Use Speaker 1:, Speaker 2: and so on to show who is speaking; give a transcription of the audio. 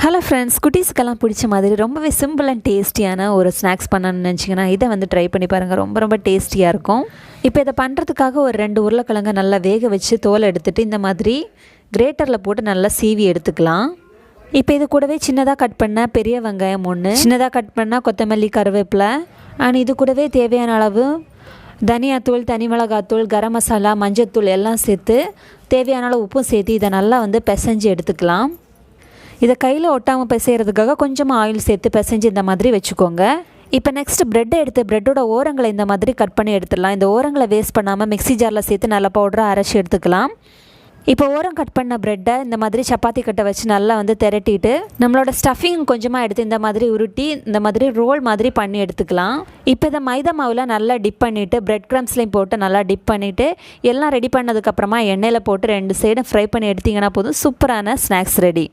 Speaker 1: Hello friends, குட்டீஸ்க்கெல்லாம் பிடிச்ச மாதிரி ரொம்பவே சிம்பிள் அண்ட் டேஸ்டியான ஒரு ஸ்நாக்ஸ் பண்ணணும்னு நினச்சிங்கன்னா இதை வந்து ட்ரை பண்ணி பாருங்கள். ரொம்ப ரொம்ப டேஸ்டியாக இருக்கும். இப்போ இதை பண்ணுறதுக்காக ஒரு 2 உருளைக்கிழங்கை நல்லா வேக வச்சு தோலை எடுத்துகிட்டு இந்த மாதிரி கிரேட்டரில் போட்டு நல்லா சீவி எடுத்துக்கலாம். இப்போ இது கூடவே சின்னதாக கட் பண்ண பெரிய வெங்காயம் 1, சின்னதாக கட் பண்ணால் கொத்தமல்லி, கருவேப்பிலை, அண்ட் இது கூடவே தேவையான அளவு தனியாத்தூள், தனி மிளகாத்தூள், கரம் மசாலா, மஞ்சத்தூள் எல்லாம் சேர்த்து தேவையான அளவு உப்பும் சேர்த்து இதை நல்லா வந்து பிசைஞ்சு எடுத்துக்கலாம். இதை கையில் ஒட்டாமல் பிசைகிறதுக்காக கொஞ்சமாக ஆயில் சேர்த்து பிசைஞ்சு இந்த மாதிரி வச்சுக்கோங்க. இப்போ நெக்ஸ்ட் ப்ரெட்டை எடுத்து ப்ரெட்டோட ஓரங்களை இந்த மாதிரி கட் பண்ணி எடுத்துடலாம். இந்த ஓரங்களை வேஸ்ட் பண்ணாமல் மிக்ஸி ஜாரில் சேர்த்து நல்லா பவுடராக அரைச்சி எடுத்துக்கலாம். இப்போ ஓரம் கட் பண்ண ப்ரெட்டை இந்த மாதிரி சப்பாத்தி கட்டை வச்சு நல்லா வந்து திரட்டிட்டு நம்மளோட ஸ்டஃபிங் கொஞ்சமாக எடுத்து இந்த மாதிரி உருட்டி இந்த மாதிரி ரோல் மாதிரி பண்ணி எடுத்துக்கலாம். இப்போ இதை மைதா மாவில் நல்லா டிப் பண்ணிவிட்டு பிரெட் க்ரம்ஸ்லையும் போட்டு நல்லா டிப் பண்ணிவிட்டு எல்லாம் ரெடி பண்ணதுக்கப்புறமா எண்ணெயில் போட்டு 2 சைடும் ஃப்ரை பண்ணி எடுத்திங்கன்னா போதும், சூப்பரான ஸ்நாக்ஸ் ரெடி.